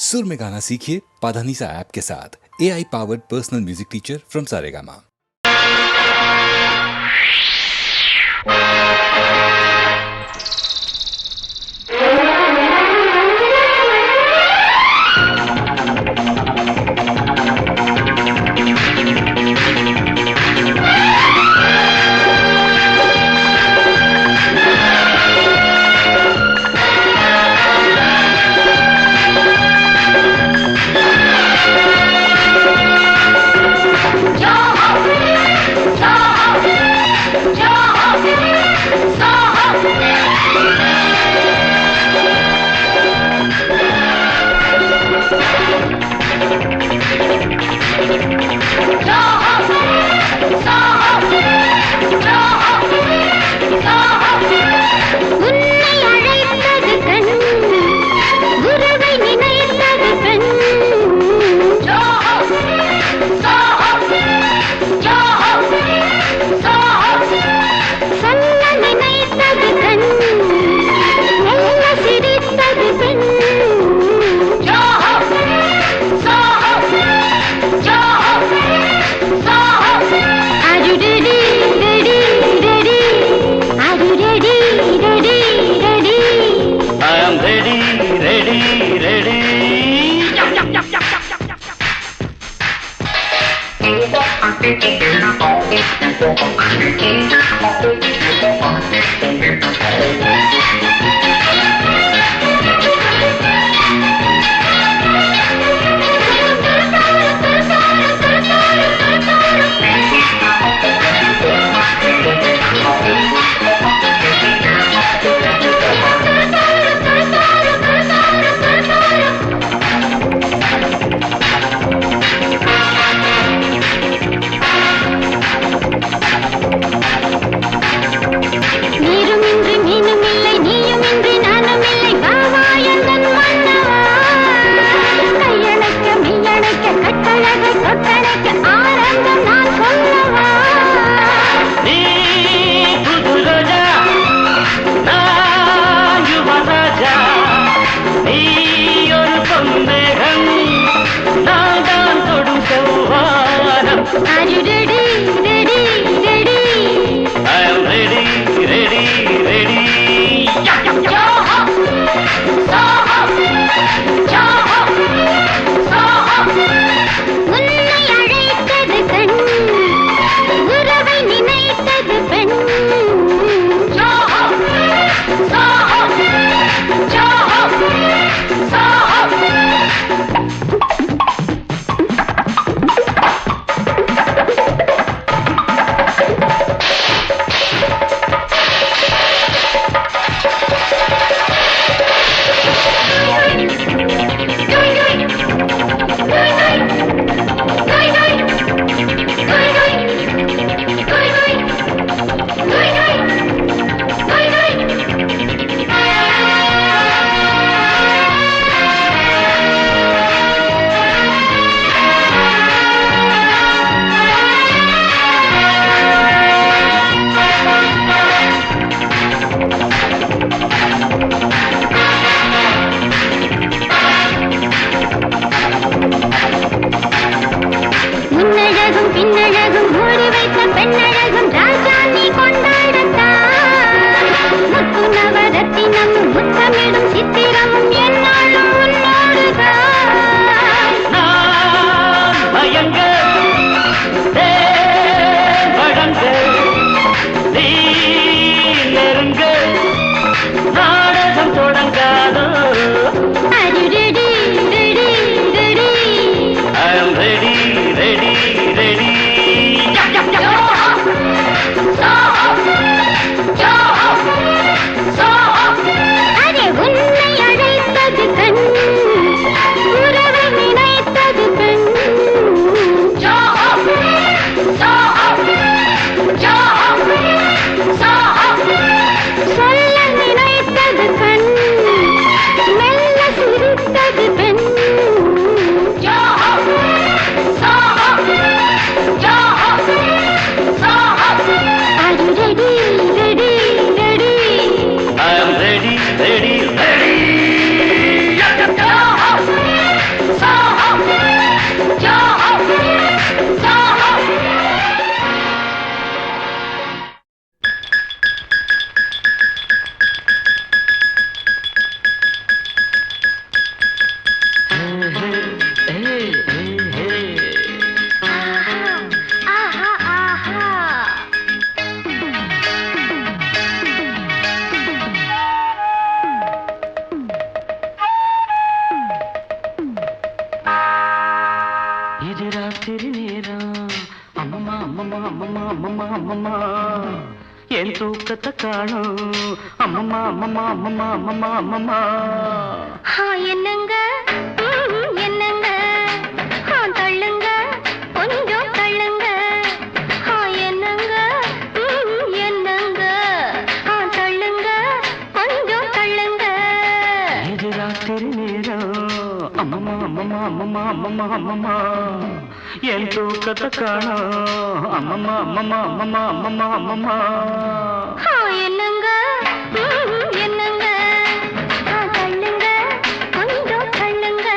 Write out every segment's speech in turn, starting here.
सुर में गाना सीखिए पाधानीसा ऐप के साथ। AI powered personal music teacher from Saregama. ராத்திரி நேரம் அம்மம்மா அம்மம்மா அம்மம்மா அம்மம்மா அம்மம்மா என் தூக்கத்தை காணும் அம்மம்மா அம்மம்மா அம்மம்மா அம்மம்மா அம்மம்மா என்னங்க என்னங்க தள்ளுங்க கொஞ்சம் தள்ளுங்க என்னங்க என்னங்க தள்ளுங்க கொஞ்சம் தள்ளுங்க இது ராத்திரி நேரம் அம்மம்மா அம்மம்மா அம்மம்மா அம்மம்மா அம்மம்மா என் தூக்கத்தை காணும் அம்மம்மா அம்மம்மா அம்மம்மா அம்மம்மா அம்மம்மா என்னங்க என்னங்க தள்ளுங்க கொஞ்சம் தள்ளுங்க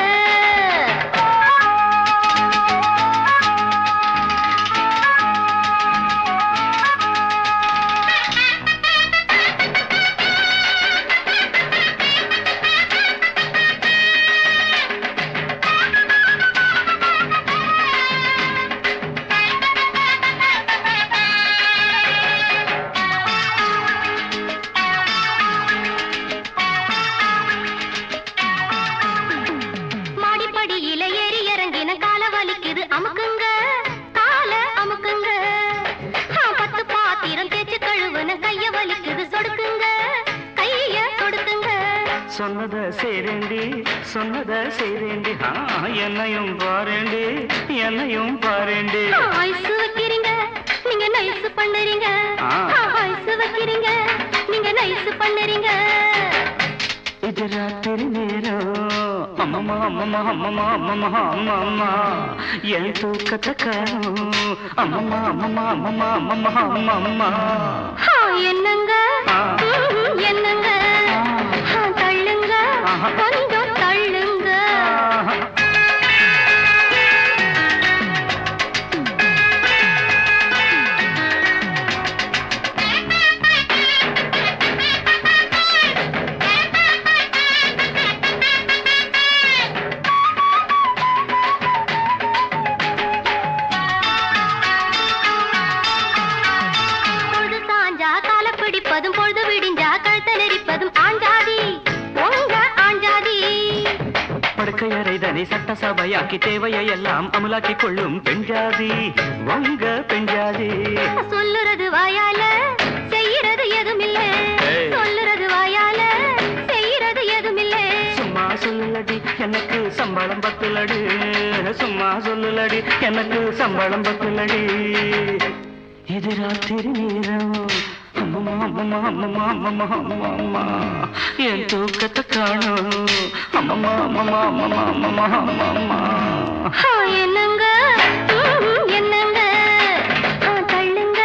அமுக்குங்க கால அமுக்குங்க 10 பாத்திரம் தேய்ச்சு கழுவுன கைய வலிக்குது சொடுக்குங்க கைய சொடுக்குங்க சொன்னத செய்றேண்டி என்னையும் பாரேண்டி என்னையும் பாரேண்டி ஐஸ் வைக்கிறீங்க நீங்க நைஸ் பண்ணுறீங்க ஐஸ் வைக்கிறீங்க நீங்க நைஸ் பண்ணுறீங்க இது ராத்திரி நேரம் அம்மம்மா அம்மம்மா அம்மம்மா அம்மம்மா அம்மம்மா என் தூக்கத்தை காணும் அம்மம்மா அம்மம்மா அம்மம்மா அம்மம்மா அம்மம்மா என்னங்க என்னங்க தள்ளுங்க கொஞ்சம் தள்ளுங்க பிடிப்பதும் பொழுது விடிஞ்சா கழுத்த நெரிப்பதும் ஆஞ்சாதி உங்க ஆஞ்சாதி படுக்கையறைதனை சட்டசபையாக்கி தேவையை எல்லாம் அமலாக்கி கொள்ளும் பெண்ஜாதி உங்க பெண்ஜாதி சொல்லுறது வாயால செய்யறது எதுமில்ல சொல்லுறது வாயால செய்யறது எதுமில்ல சும்மா சொல்லுலடி எனக்கு சம்பளம் பத்துலடி சும்மா சொல்லுலடி எனக்கு சம்பளம் பத்துலடி இது ராத்திரி நேரம் அம்மம்மா அம்மம்மா அம்மம்மா அம்மம்மா அம்மம்மா என் தூக்கத்தை காணும் அம்மம்மா அம்மம்மா அம்மம்மா அம்மம்மா அம்மம்மா என்னங்க என்னங்க தள்ளுங்க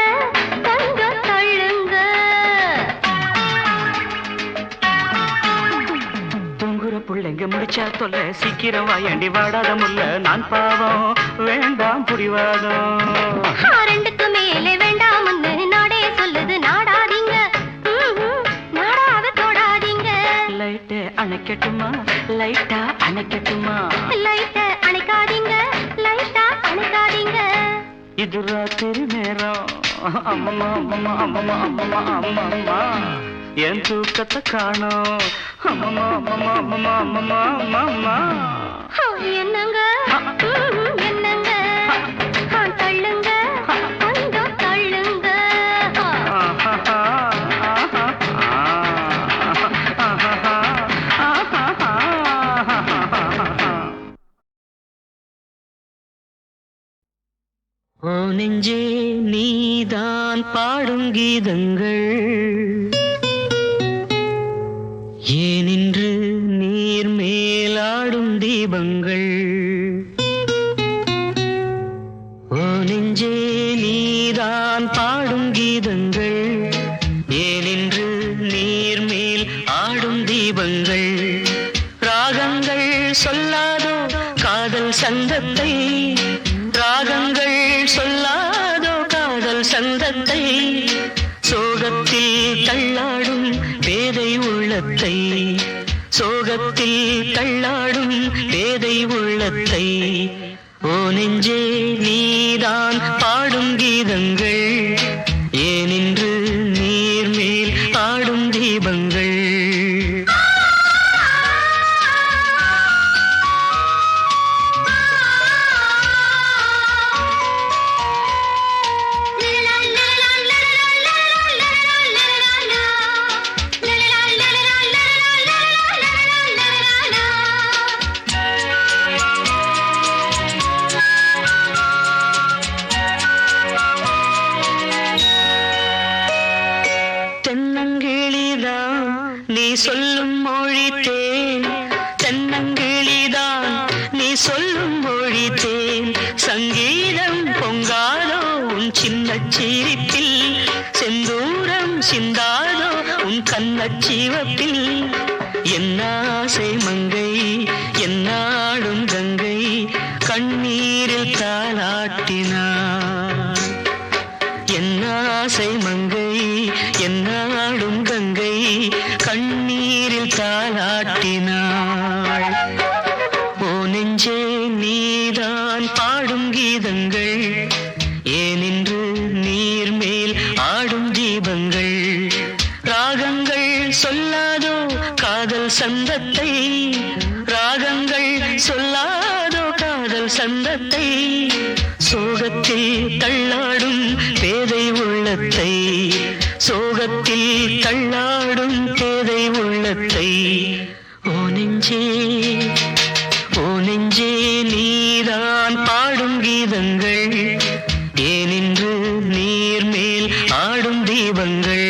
கொஞ்சம் தள்ளுங்க தூங்குற புள்ளைங்க முடிச்சா தொல்ல சீக்கிரம் வாயண்டி வாடாத முல்ல நான் பாவம் வேண்டாம் புரிவாதம் ரெண்டுக்கு மேலே வேண்டாம்னு நாடே சொல்லுது நாடாதீங்க நாடாத தொடாதீங்க லைட்டை அணைக்கட்டுமா லைட்டா அணைக்கட்டுமா லைட்டை அணைக்காதீங்க லைட்டா அணைக்காதீங்க இது ராத்திரி நேரம் அம்மம்மா அம்மம்மா அம்மம்மா அம்மம்மா அம்மம்மா என் தூக்கத்தை காணும் அம்மம்மா அம்மம்மா அம்மம்மா அம்மம்மா அம்மம்மா என்னங்க என்னங்க தள்ளுங்க கொஞ்சம் தள்ளுங்க ஓ நெஞ்சே நீதான் பாடும் கீதங்கள் ஏனின்று நீர் மேலாடும் தீபங்கள் ஓ நெஞ்சே நீதான் பாடும் கீதங்கள் ஏனின்று நீர் மேல் ஆடும் தீபங்கள் ராகங்கள் சொல்லாதோ காதல் சந்தத்தை ராகங்கள் சொல்லாதோ காதல் சந்தத்தை சோகத்தில் தள்ளாடும் பேதை உள்ளத்தை சோகத்தில் தள்ளாடும் பேதை உள்ளத்தை ஓ நெஞ்சே நீதான் பாடும் கீதங்கள் ஏனின்று நீர் மேல் ஆடும் தீபங்கள் கண்ணீரில் தாளாட்டினாள். என் ஆசை மங்கை என்னாடும் கங்கை கண்ணீரில் தாளாட்டினாள். ஓ நெஞ்சே நீதான் பாடும் கீதங்கள் ஏனின்று நீர் மேல் ஆடும் தீபங்கள். ராகங்கள் சொல்லாதோ காதல் சந்தத்தை, ராகங்கள் சொல்லாதோ காதல் சந்தத்தை. சோகத்தில் தள்ளாடும் பேதை உள்ளத்தை, சோகத்தில் தள்ளாடும் பேதை உள்ளத்தை. ஓ நெஞ்சே ஓ நெஞ்சே நீதான் பாடும் கீதங்கள் ஏனின்று நீர் மேல் ஆடும் தீபங்கள்.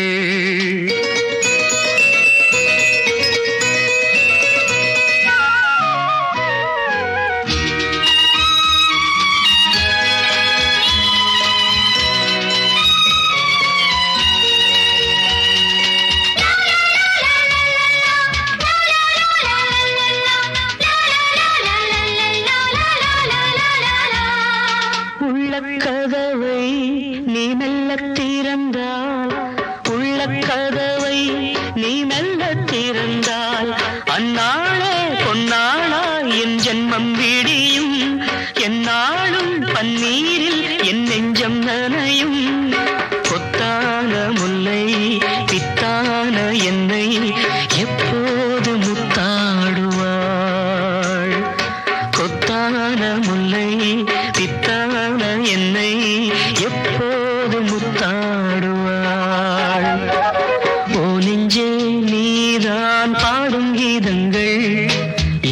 உள்ளக்கதவை நீ மெல்ல திறந்தால், உள்ளக்கதவை நீ மெல்ல திறந்தால், அந்நாளே பொன்னாளா என் ஜென்மம் விடியும். எந்நாளும் பன்னீரில் என் நெஞ்சம் நனையும். கொத்தான முல்லை பித்தான என்னை எப்போது முத்தாடுவாள். கொத்தான முல்லை பித்தான என்னை எப்போது முத்தாடுவாள். ஓ நெஞ்சே நீதான் பாடும் கீதங்கள்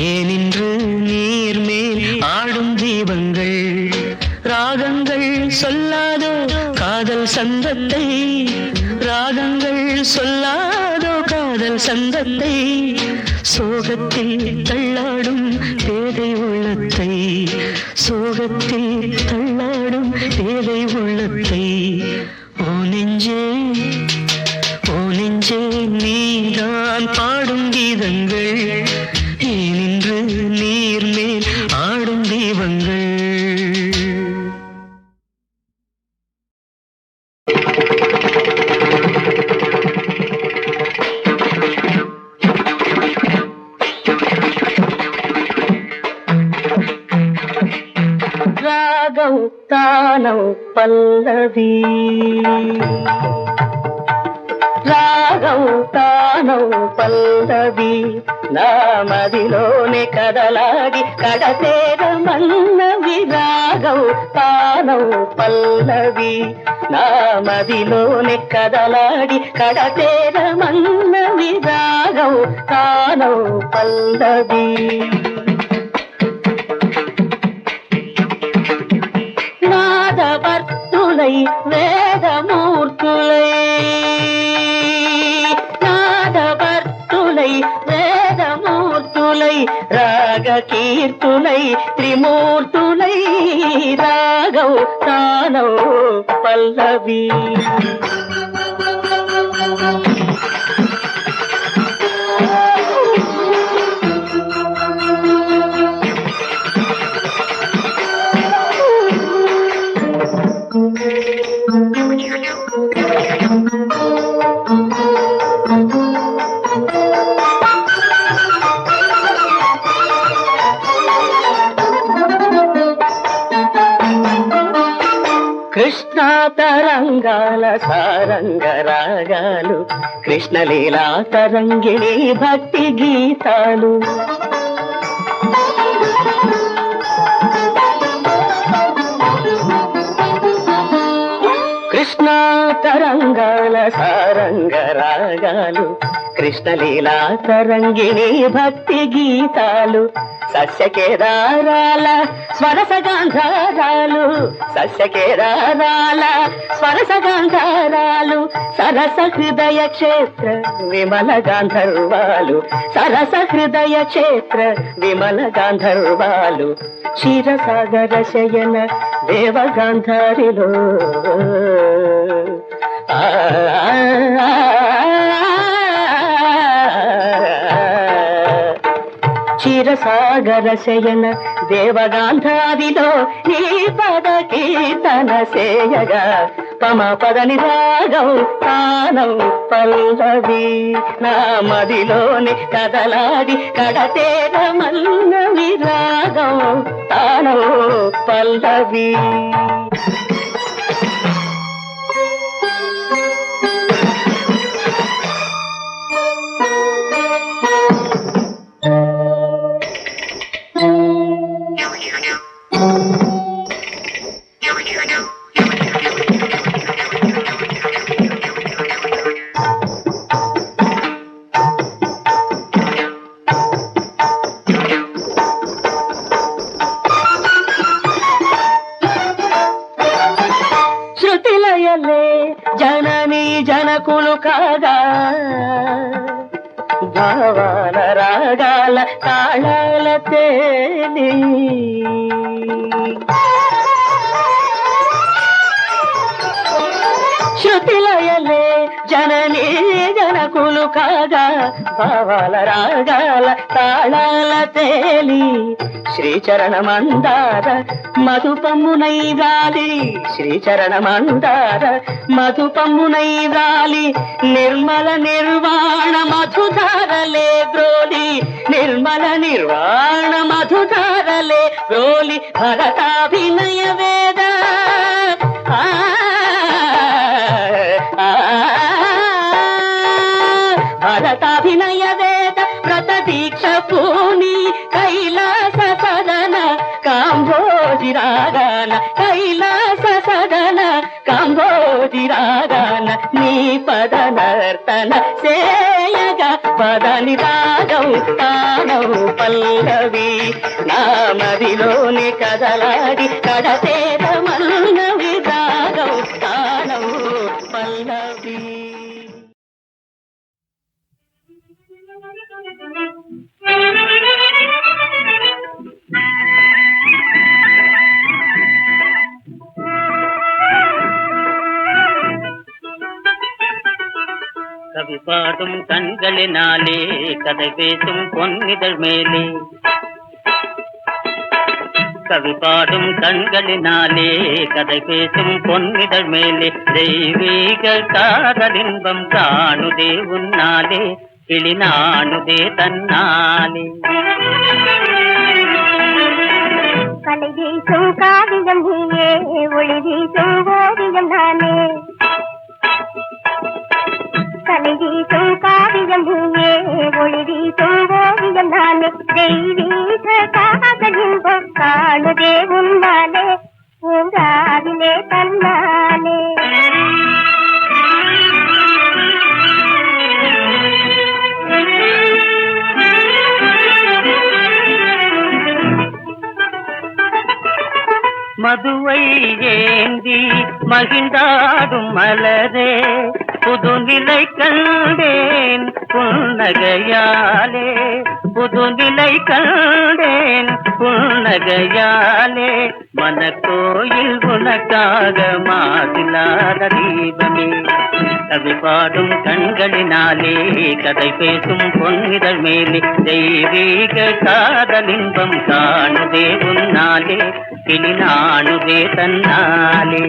ஏனின்று நீர் மேல் ஆடும் தீபங்கள். ராகங்கள் சொல்லாதோ காதல் சந்தத்தை, ராகங்கள் சொல்லாதோ காதல் சந்தத்தை. சோகத்தில் தள்ளாடும் பேதை உள்ளத்தை, சோகத்தில் தள்ளாடும் பேதை உள்ளத்தை. ஓ நெஞ்சே ஓ நெஞ்சே நீதான் பாடும் கீதங்கள் ஏனின்று நீர் மேல் ஆடும் தீபங்கள். ராகம் தானம் பல்லவி, రాగం తానం పల్లవి నామదిలోనే కదలాడి కడతేరమన్నవి. రాగం తానం పల్లవి నామదిలోనే కదలాడి కడతేరమన్నవి. రాగం తానం పల్లవి. நாதவர்த்துளை வேதமூர்த்துளை, நாதவர்த்துளை வேதமூர்த்துளை ராக கீர்த்துளை திரிமூர்த்துளை. ராகௌ தானௌ பல்லவி. కృష్ణా తరంగాల సారంగ రాగాలు, కృష్ణలీలా తరంగిణి భక్తి గీతాలు. కృష్ణా తరంగాల సారంగ రాగాలు, కృష్ణలీలా తరంగిణి భక్తి గీతాలు. సస్యకేదారాల స్వరసగాంధారాలు, సస్యకేదారాల స్వరసగాంధారాలు. సరస హృదయ క్షేత్ర విమల గాంధర్వాలు, సరస హృదయ క్షేత్ర విమల గాంధర్వాలు. క్షీరసాగర శయన దేవగాంధారిలో క్షీరసాగర శయన దేవగాంధాదిలో నీ పద కీర్తన సేయగా పమ పదని రాగం తానం పల్లవి నా మదిలోని కదలాడి కడతేర మల్లవి రాగం తానం పల్లవి. శృతిలయలే జననీ జనకులు కాగా భావాల రాగాల తాళాల తేలి శృతిలయలే జననీ జనకులు కాగా భావాల రాగాల తాళాల తేలి శ్రీచరణమందార మధుపమ్మునై వ్రాలి శ్రీచరణమందార మధుపమ్మునై వ్రాలి నిర్మల నిర్వాణ మధుధారలే గ్రోలి నిర్మల నిర్వాణ మధుధారలే గ్రోలి భరతాభినయ వేద భరతాభినయ వేద వ్రత దీక్ష పూని కైలాస సదన కాంభోజి రాగాన కైలాస సదన కాంభోజి రాగాన నీ పద నర్తన సేయగా పదని రాగం తానౌ పల్లవి నా మదిలోని కదలాడి కడతేర మల్లవి రాగం తానౌ పల్లవి. கவி பாடும் கண்களினாலே கதை பேசும் பொன்னிதழ் மேலே கவி பாடும் கண்களினாலே கதை பேசும் பொன்னிதழ் மேலே தெய்வீக காதலின்பம் காணுதே உன்னாலே கிளிநாணுதே தன்னாலே. கலை வீசும் காவியம் நீயே ஒளி வீசும் ஓவியம் நானே கலை வீசும் காவியம் நீயே ஒளி வீசும் ஓவியம் நானே தெய்வீக காதலின்பம் காணுதே உன்னாலே பூங்காவிலே தன்னாலே. மதுவை ஏந்தி மகிழ்ந்தாடும் மலரே புதுநிலை கண்டேன் புன்னகையாலே புதுநிலை கண்டேன் புன்னகையாலே மனக்கோயில் உனக்காக மாதிலாத தீபமே கவி பாடும் கண்களினாலே கதை பேசும் பொன்னிதழ் மேலே தெய்வீக காதலின்பம் காணுதே உன்னாலே கிளிநாணுதே தன்னாலே.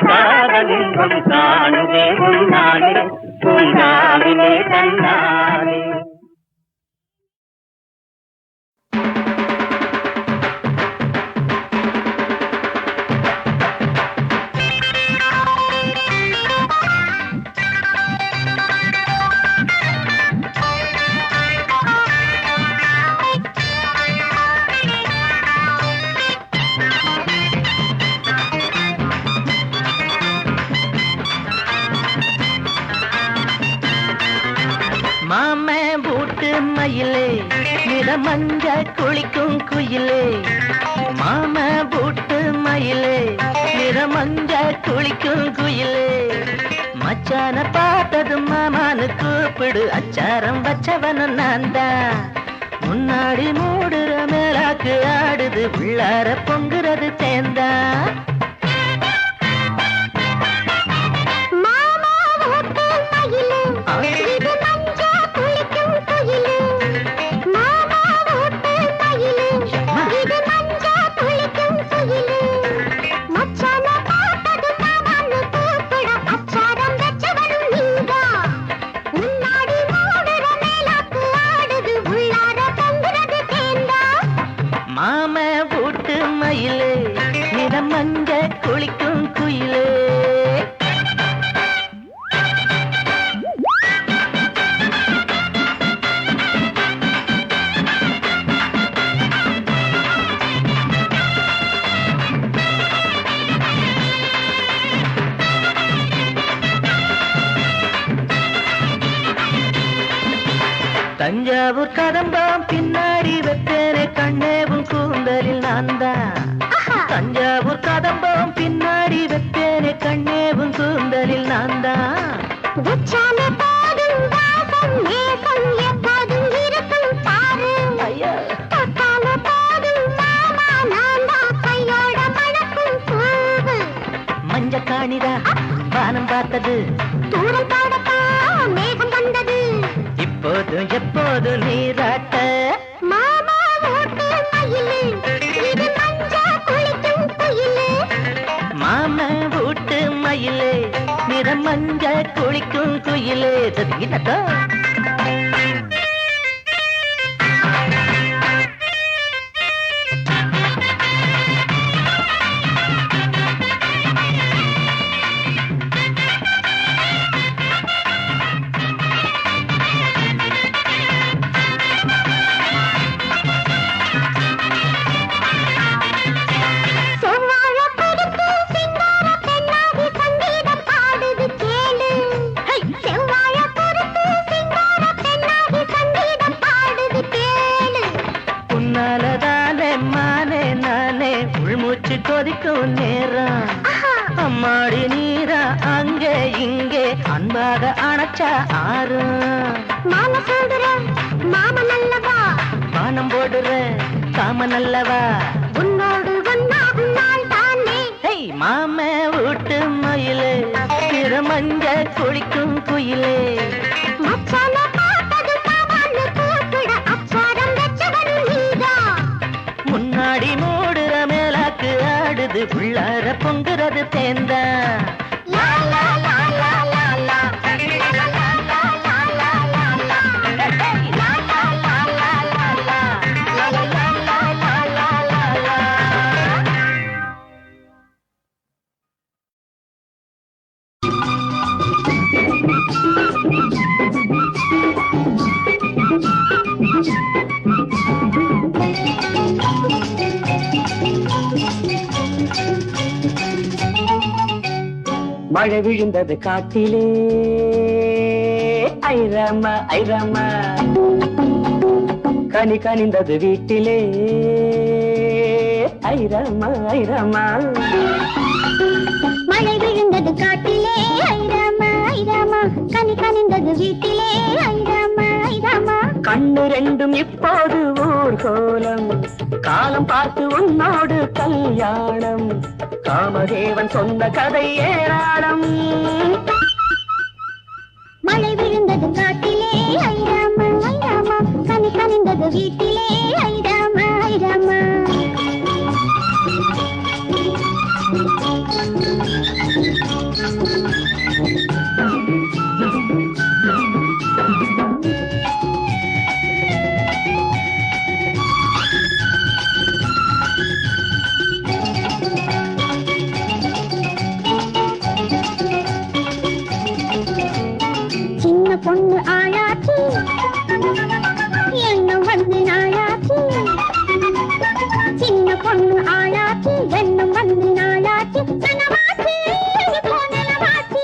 காதலின்பம் காணுதே உன்னாலே பூங்காவிலே தன்னாலே. மாமே பூட்டு மயிலே நிற மஞ்ச குளிக்கும் குயிலே மாமே பூட்டு மயிலே நிற மஞ்ச குளிக்கும் குயிலே மச்சான பார்த்தது மாமானு கூப்பிடு அச்சாரம் வச்சவன நான் தான் முன்னாடி மூடுற மேலாக்கு ஆடுது உள்ளார பொங்குறது தேந்தா மாமே பூட்டு மயிலே நிற மஞ்ச குளிக்கும் குயிலே தஞ்சாவூர் கதம்பாம் பின்னாடி வெத்தேனே கண்ணேவும் கூந்தலில் நான் தான் தஞ்சாவூர் கதம்பாம் பின்னாடி வெத்தேனே கண்ணேவும் கூந்தலில் நான் தான் மஞ்ச காணிதா வானம் பார்த்தது தூரம் மேகம் வந்தது இப்போதும் எப்போது நீராட்ட மாமா ஓட்டு மயிலே இது மஞ்சா குளிக்கும் குயிலே மாமா ஓட்டு மயிலே நிற மஞ்ச குளிக்கும் குயிலே ததிகிட்டா கொதிக்கும் நேரம் அம்மாடி நீரா அங்கே இங்கே அன்பாக அணைச்சா ஆறு மாமா போடுற மாமா நல்லவா வானம் போடுற காம நல்லவா உன்னோடு ஒன்னாகும் நாள் தானே ஹேய் மாமே வீட்டு மயிலே நிற மஞ்ச குளிக்கும் குயிலே மச்சான பார்த்தது மாமான்னு கூப்பிட அச்சாரம் வெச்சவன் நீதான் முன்னாடி மூடுற மேலாக்கு ஆடுது உள்ளார பொங்குறது தேந்தா மழை விழுந்தது காட்டிலே ஐராமா ஐராமா கனி கனிந்தது வீட்டிலே ஐராமா ஐராமா மழை விழுந்தது காட்டிலே ஐராமா ஐராமா கனி கனிந்தது வீட்டிலே ஐராமா ஐராமா கண்ணு ரெண்டும் இப்போது ஊர்கோலம் காலம் பார்த்து உன்னோடு கல்யாணம் காமதேவன் சொன்ன கதை ஏராளம் மழை விழுந்தது காட்டிலே ஐராமா ஐராமா கனி கனிந்தது வீட்டிலே ஐராமா ஐராமா பொண்ணு ஆளாச்சு எண்ணம் வந்து நாளாச்சு சின்ன பொண்ணு ஆளாச்சு எண்ணம் வந்து நாளாச்சு கனவாச்சு போனவாச்சு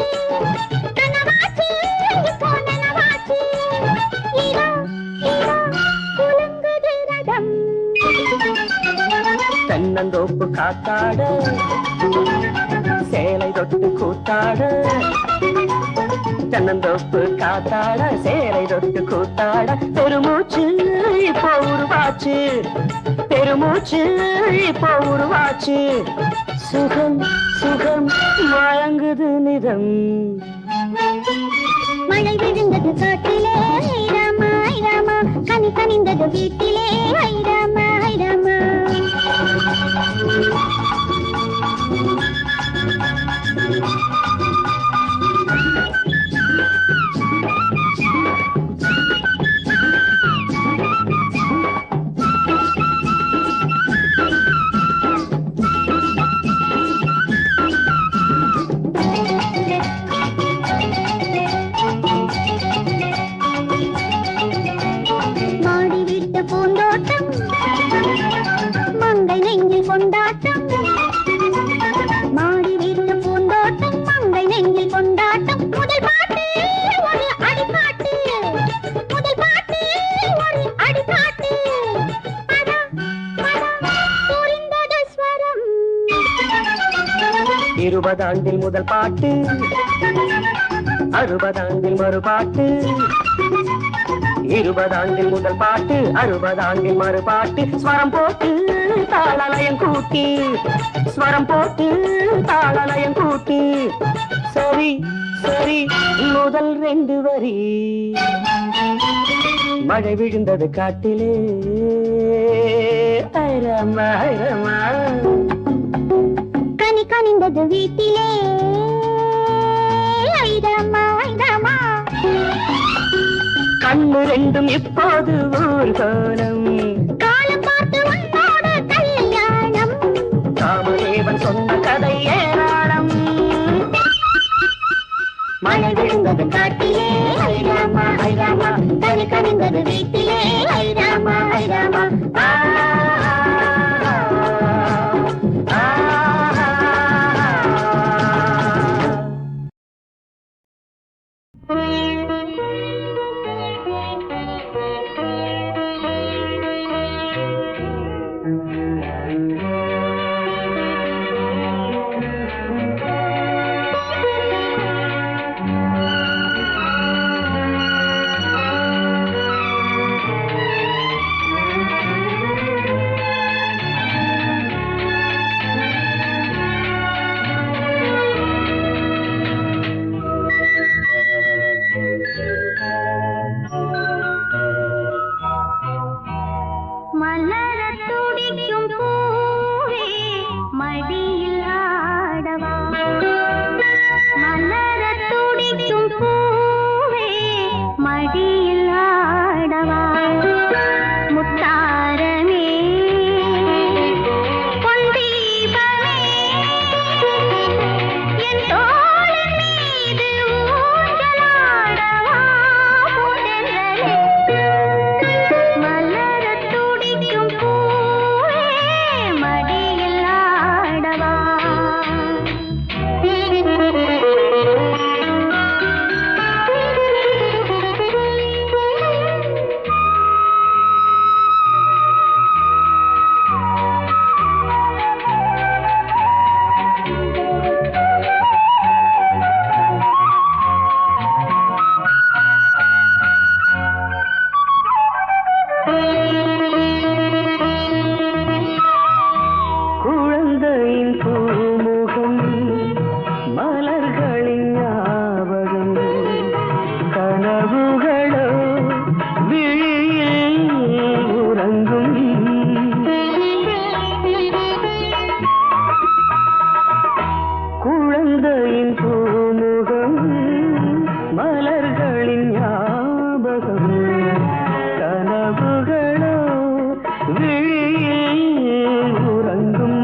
கனவாச்சு போனவாச்சு தென்னந்தோப்பு காத்தாட சேலை தொட்டு கூத்தாட தென்னந்தோப்பு காத்தாட சேலை தொட்டு கூத்தாட பெருமூச்சு இப்போ உருவாச்சு பெருமூச்சு இப்போ உருவாச்சு சுகம் சுகம் வழங்குது நிதம் மழை விழுந்தது காட்டிலே ஐராமா ஐராமா கனி கனிந்தது வீட்டிலே ஐராமா ஐராமா மாடி விட்ட பூந்தோட்டம் மங்கை நெஞ்சில் கொண்டாட்டம் மாடி விட்ட பூந்தோட்டம் மங்கை நெஞ்சில் கொண்டாட்டம் முதல் பாட்டு ஒரு அடிப்பாட்டு முதல் பாட்டு ஒரு அடிப்பாட்டு புரிந்தது ஸ்வரம் 20 ஆண்டில் முதல் பாட்டு 60 ஆண்டில் மறுபாட்டு 20 ஆண்டில் முதல் பாட்டு 60 ஆண்டில் மறுபாட்டு ஸ்வரம் போட்டு தாளலயம் கூட்டி ஸ்வரம் போட்டு தாளலயம் கூட்டி சரி சரி முதல் 2 வரி மழை விழுந்தது காட்டிலே ஐரமா ஐரமா கனி கனிந்தது வீட்டிலே ஐராமா ஐராமா கண்ணு ரெண்டும் இப்போது ஊர்கோலம் காலம் பார்த்து உன்னோட கல்யாணம் காமதேவன் சொன்ன கதை ஏராளம் மழை விழுந்தது காட்டிலே ஐராமா ஐராமா கனி கனிந்தது வீட்டிலே ஐராமா ஐராமா ஆ, ஆ, ஆ. மலரத் துடிக்கும் பூவே மடியில் ஆடவா மலரத் துடிக்கும் பூவே மடியில் ஆடவா முத்தாரமே பொன்தீபமே என் தோளின் மீது ஊஞ்சலாடவா முதல்வரே மலரத் துடிக்கும் பூவே மடியில் ஆடவா குழந்தையின் பூமுகம் மலர்களின் ஞாபகம் கனவுகளோ விழியில் உறங்கும் குழந்தையின் பூமுகம் மலர்களின் ஞாபகம் கனவுகளோ விழியில் உறங்கும்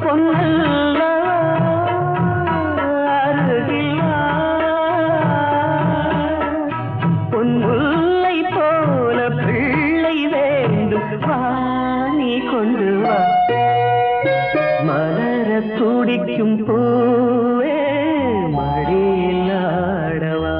பொன்னல்ல அருகில் வா. பொன்முல்லை போல பிள்ளை வேண்டும் வா நீ கொண்டு வா மலரத் துடிக்கும் பூவே மடியில் ஆடவா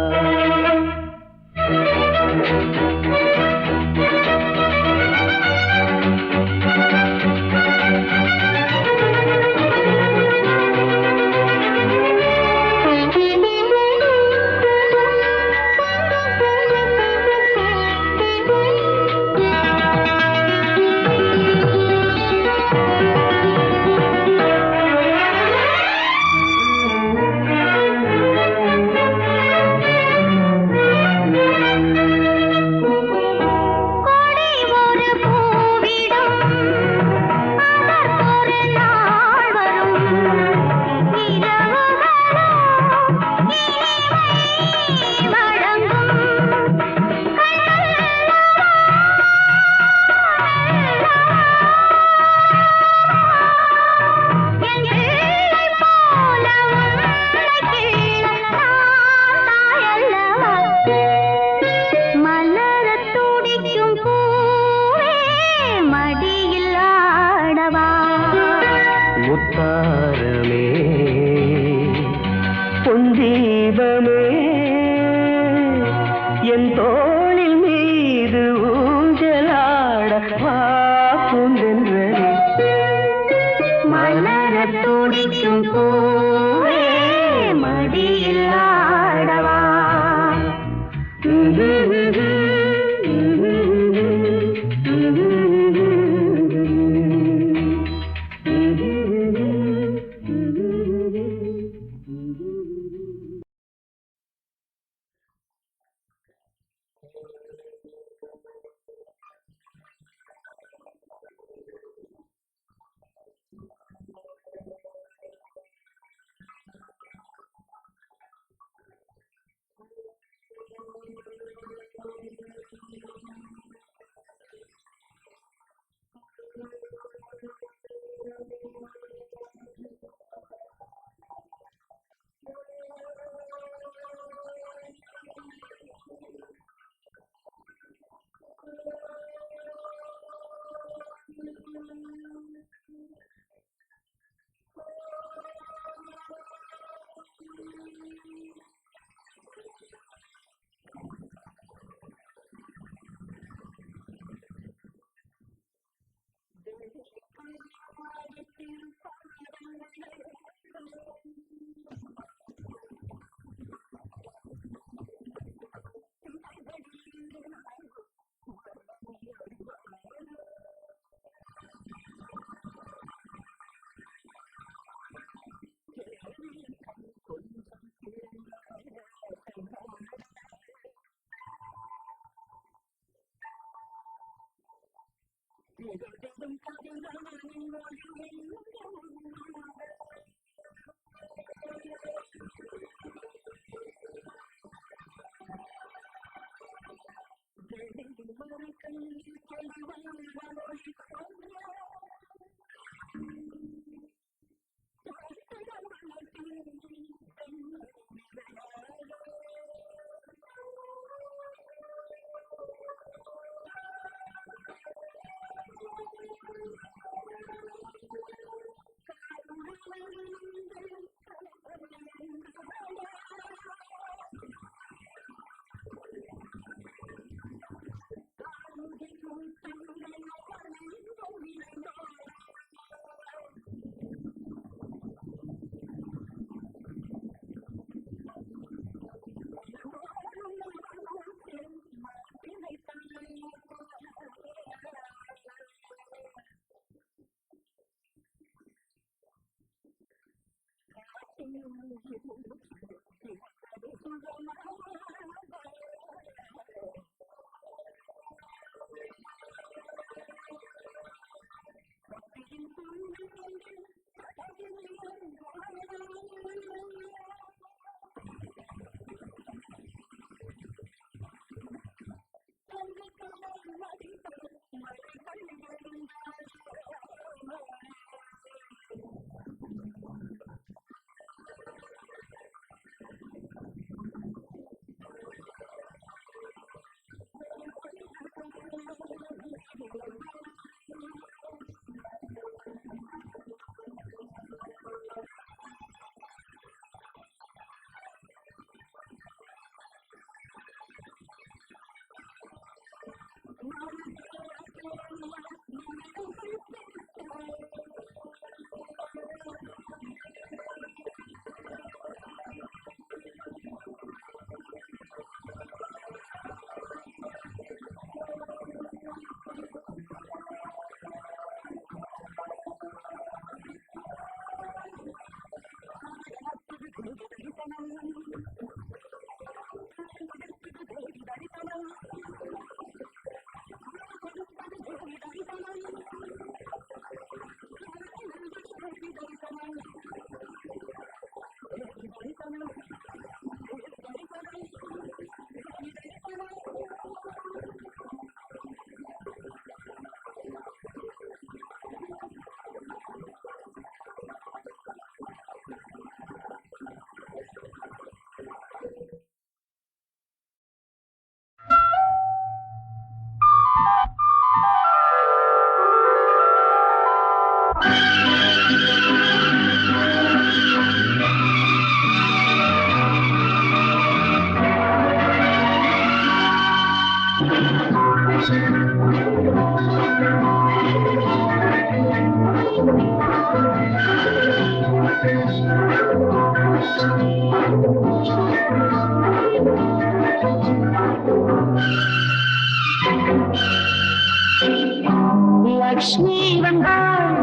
லக்ஷ்மி வந்தாள்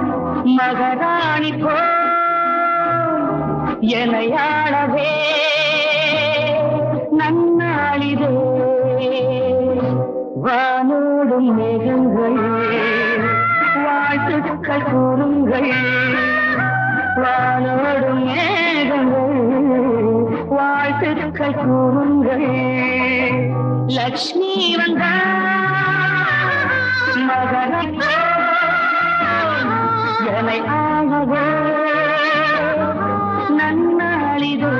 மகராணி போ எனையாளவே நன்னாளிதே வானோடும் மேகங்கள் வாழ்த்துக்கள் கூறுங்கள். வானோடும் மேகங்கள் வாழ்த்துக்கள் கூறுங்கள். லக்ஷ்மி வந்தாள் மகனை என்னை ஆகவே நன்னாளிதே.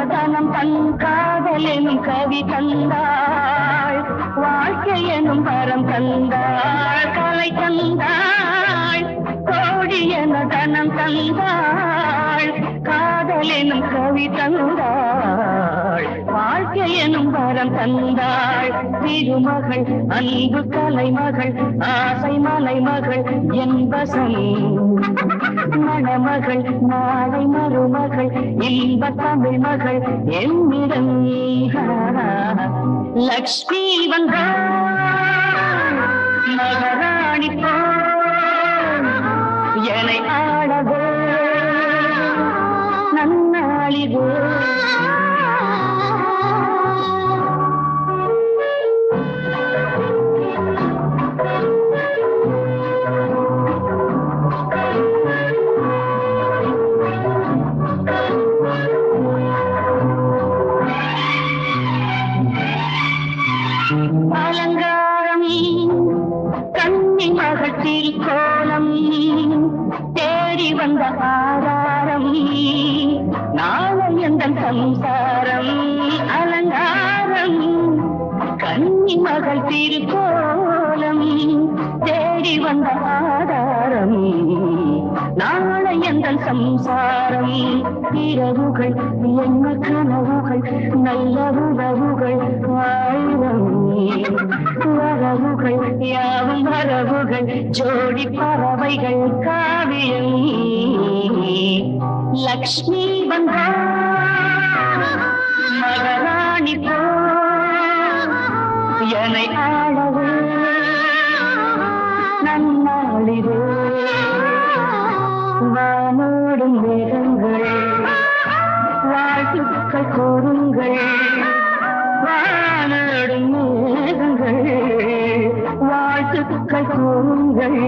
தனம் தன் காதல் எனும் கவி தந்தாள். வாழ்க்கை எனும் வரம் தந்தாள். கலை தந்தாள். கோடி என தனம் தந்தாள். காதல் எனும் கவி தந்தாள். வாழ்க்கை எனும் வரம் தந்தாள். திருமகள் அன்பு கலைமகள் ஆசை மலைமகள் என்பசம் மணமகள் நாளை மருமகள் இன்ப தமிழ் மகள் என்னிடம். லக்ஷ்மி வந்தாள் மகாராணி என்னை ஆளவே நன்னாளிதே. அலங்காரம் கண்ணி மகள் திருக்கோலம் தேடி வந்த ஆதாரம் நாளை எந்த சம்சாரம். அலங்காரம் கண்ணி மகள் திருக்கோலம் தேடி வந்த ஆதாரம் நாளை எந்த சம்சாரம். இரவுகள் என்ன கனவுகள் நல்ல உறவுகள் ஆயிரம் வரவுகள் யாவும் வரவுகள் ஜோடி பறவைகள் காவியம். லக்ஷ்மி வந்தாள் மகாராணி என்னை ஆளவே நன்னாளிதே. வானோடும் மேகங்கள் வாழ்த்துக்கள் கூறுங்கள். வானோடும் மேகங்கள் வாழ்த்துக்கள் கூறுங்கள்.